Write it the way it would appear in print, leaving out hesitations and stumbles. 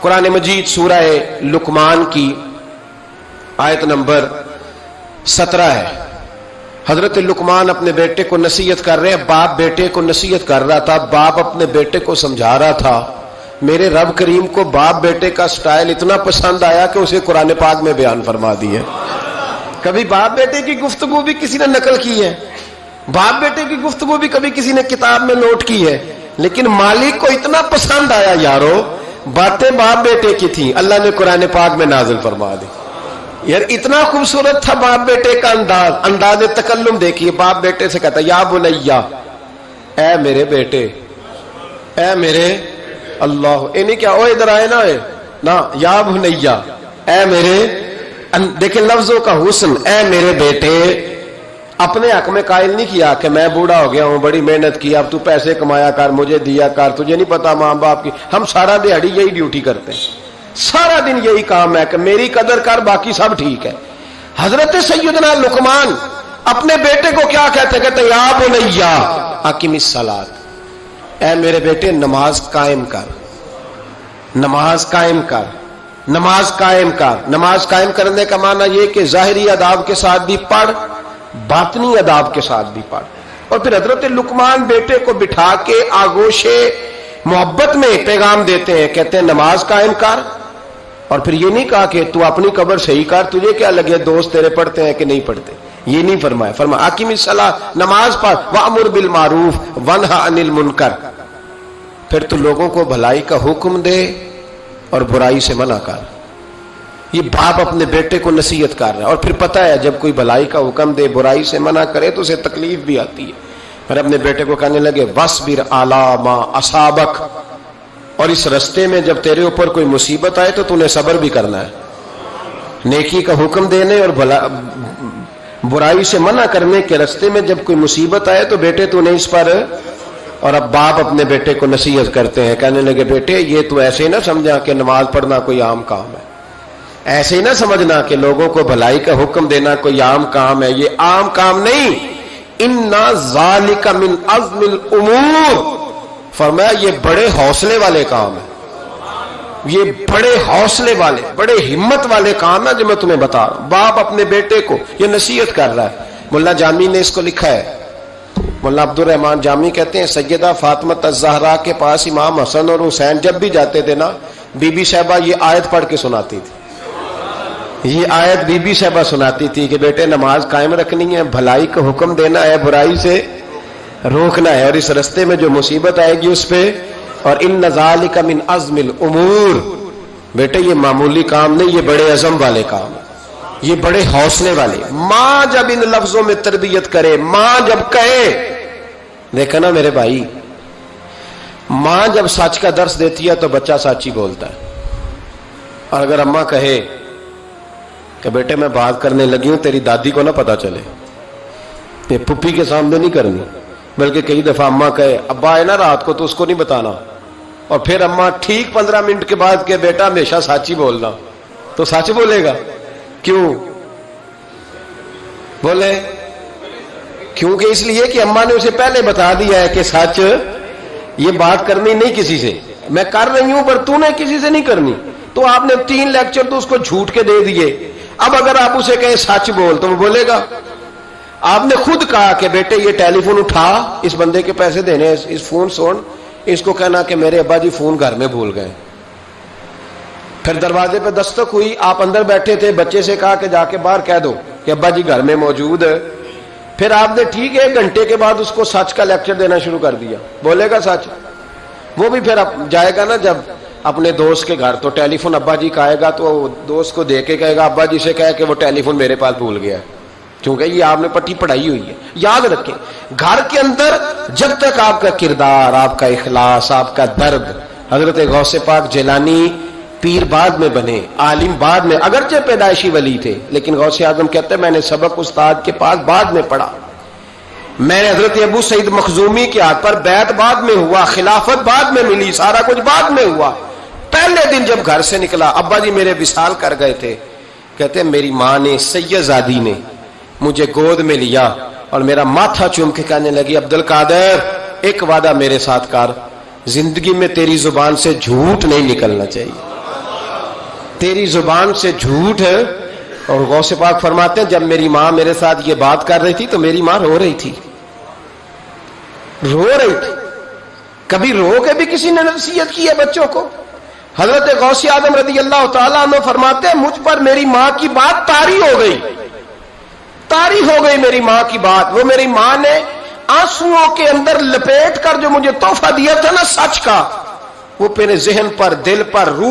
قرآن مجید سورہ لقمان کی آیت نمبر 17 ہے. حضرت لقمان اپنے بیٹے کو نصیحت کر رہے ہیں. باپ بیٹے کو نصیحت کر رہا تھا. باپ اپنے بیٹے کو سمجھا رہا تھا. میرے رب کریم کو باپ بیٹے کا سٹائل اتنا پسند آیا کہ اسے قرآن پاک میں بیان فرما دی ہے. کبھی باپ بیٹے کی گفتگو بھی کسی نے نقل کی ہے, باپ بیٹے کی گفتگو بھی کبھی کسی نے کتاب میں نوٹ کی ہے, لیکن مالک کو اتنا پسند آیا یارو, باتیں باپ بیٹے کی تھیں, اللہ نے قرآن پاک میں نازل فرما دی. یار اتنا خوبصورت تھا باپ بیٹے کا انداز تکلم دیکھیے. باپ بیٹے سے کہتا یا بنیا, اے میرے بیٹے, اے میرے اللہ, نہیں کیا او ادھر آئے نا, یا بنیا, اے میرے, دیکھیں لفظوں کا حسن, اے میرے بیٹے. اپنے حق میں قائل نہیں کیا کہ میں بوڑھا ہو گیا ہوں, بڑی محنت کی, اب تو پیسے کمایا کر, مجھے دیا کر, تجھے نہیں پتا ماں باپ کی. ہم سارا دیہڑی یہی ڈیوٹی کرتے ہیں, سارا دن یہی کام ہے کہ میری قدر کر, باقی سب ٹھیک ہے. حضرت سیدنا لقمان اپنے بیٹے کو کیا کہتے یا بنیا اقم الصلاۃ, اے میرے بیٹے نماز قائم کر, نماز قائم کر, نماز قائم کر. نماز قائم کرنے کا معنی یہ کہ ظاہری آداب کے ساتھ بھی پڑھ, باطنی آداب کے ساتھ بھی پڑھ. اور پھر حضرت لقمان بیٹے کو بٹھا کے آغوش محبت میں پیغام دیتے ہیں, کہتے ہیں نماز قائم کر. اور پھر یہ نہیں کہا کہ تو اپنی قبر صحیح کر, تجھے کیا لگے دوست تیرے پڑھتے ہیں کہ نہیں پڑھتے, یہ نہیں فرمایا. فرمایا اقیم الصلاۃ, نماز پڑھ, وامر بالمعروف ونہی عن المنکر. پھر تو لوگوں کو بھلائی کا حکم دے اور برائی سے منع کر. یہ باپ اپنے بیٹے کو نصیحت کر رہا ہے. اور پھر پتہ ہے جب کوئی بھلائی کا حکم دے, برائی سے منع کرے تو اسے تکلیف بھی آتی ہے. پھر اپنے بیٹے کو کہنے لگے وَاصْبِرْ عَلَىٰ مَا أَصَابَكَ, اور اس رستے میں جب تیرے اوپر کوئی مصیبت آئے تو نے صبر بھی کرنا ہے. نیکی کا حکم دینے اور برائی سے منع کرنے کے رستے میں جب کوئی مصیبت آئے تو بیٹے تو نے اس پر. اور اب باپ اپنے بیٹے کو نصیحت کرتے ہیں, کہنے لگے بیٹے یہ تو ایسے نہ سمجھا کہ نماز پڑھنا کوئی عام کام ہے, ایسے ہی نہ سمجھنا کہ لوگوں کو بھلائی کا حکم دینا کوئی عام کام ہے. یہ عام کام نہیں, اِنَّ ذَلِكَ مِنْ عَزْمِ الْأُمُورِ. فرمایا یہ بڑے حوصلے والے کام ہیں, یہ بڑے حوصلے والے, بڑے ہمت والے کام ہیں جو میں تمہیں بتا رہا ہوں. باپ اپنے بیٹے کو یہ نصیحت کر رہا ہے. ملا جامی نے اس کو لکھا ہے, مولانا عبد الرحمان جامی کہتے ہیں سیدہ فاطمہ الزہرا کے پاس امام حسن اور حسین جب بھی جاتے تھے نا, بی بی صاحبہ یہ آیت پڑھ کے سناتی تھی. یہ آیت بی بی صاحبہ سناتی تھی کہ بیٹے نماز قائم رکھنی ہے, بھلائی کا حکم دینا ہے, برائی سے روکنا ہے, اور اس رستے میں جو مصیبت آئے گی اس پہ. اور ان ذالک من عزم الامور, بیٹے یہ معمولی کام نہیں, یہ بڑے عزم والے کام, یہ بڑے حوصلے والے. ماں جب ان لفظوں میں تربیت کرے, ماں جب کہے, دیکھا نا میرے بھائی, ماں جب سچ کا درس دیتی ہے تو بچہ سچ ہی بولتا ہے. اور اگر اماں کہے کہ بیٹے میں بات کرنے لگی ہوں, تیری دادی کو نہ پتا چلے, یہ پھپھی کے سامنے نہیں کرنی, بلکہ کئی دفعہ اماں کہے ابا آئے نا رات کو تو اس کو نہیں بتانا, اور پھر اماں ٹھیک 15 منٹ کے بعد کہ بیٹا ہمیشہ سچ ہی بولنا, تو سچ بولے گا. کیوں بولے؟ کیونکہ اس لیے کہ اماں نے اسے پہلے بتا دیا ہے کہ سچ یہ بات کرنی نہیں کسی سے, میں کر رہی ہوں پر تو نے کسی سے نہیں کرنی. تو آپ نے 3 لیکچر تو اس کو جھوٹ کے دے دیے. اب اگر آپ اسے کہیں سچ بول تو وہ بولے گا. آپ نے خود کہا کہ بیٹے یہ ٹیلی فون اٹھا, اس بندے کے پیسے دینے, اس فون سن, اس کو کہنا کہ میرے ابا جی فون گھر میں بھول گئے. پھر دروازے پہ دستک ہوئی, آپ اندر بیٹھے تھے, بچے سے کہا کہ جا کے باہر کہہ دو کہ ابا جی گھر میں موجود ہے. پھر آپ نے ٹھیک 1 گھنٹے کے بعد اس کو سچ کا لیکچر دینا شروع کر دیا, بولے گا سچ؟ وہ بھی پھر جائے گا نا جب اپنے دوست کے گھر, تو ٹیلی فون ابا جی کا آئے گا تو دوست کو دے کے کہے گا ابا جی سے کہے کہ وہ ٹیلی فون میرے پاس بھول گیا ہے, کیونکہ یہ آپ نے پٹی پڑھائی ہوئی ہے. یاد رکھیں, گھر کے اندر جب تک آپ کا کردار, آپ کا اخلاص, آپ کا درد. حضرت غوث پاک جیلانی پیر بعد میں بنے, عالم بعد میں, اگرچہ پیدائشی ولی تھے, لیکن غوث اعظم کہتے ہیں میں نے سبق استاد کے پاس بعد میں پڑھا. میں نے حضرت ابو سعید مخزومی کے ہاتھ پر بیعت بعد میں ہوا, خلافت بعد میں ملی, سارا کچھ بعد میں ہوا. پہلے دن جب گھر سے نکلا, ابا جی میرے وصال کر گئے تھے, کہتے ہیں میری ماں نے, سید زادی نے مجھے گود میں لیا اور میرا ماتھا چوم کے کہنے لگی عبد القادر ایک وعدہ میرے ساتھ کر, زندگی میں تیری زبان سے جھوٹ نہیں نکلنا چاہیے. تیری زبان سے جھوٹ ہے. اور غوث پاک فرماتے ہیں جب میری ماں میرے ساتھ یہ بات کر رہی تھی تو میری ماں رو رہی تھی، رو رہی تھی. کبھی رو کے بھی کسی نے نصیحت کی ہے بچوں کو؟ حضرت غوث اعظم رضی اللہ تعالیٰ عنہ فرماتے ہیں مجھ پر میری ماں کی بات طاری ہو گئی، طاری ہو گئی میری ماں کی بات. وہ میری ماں نے آنسوؤں کے اندر لپیٹ کر جو مجھے تحفہ دیا تھا نا سچ کا، وہ میرے ذہن پر، دل پر، روح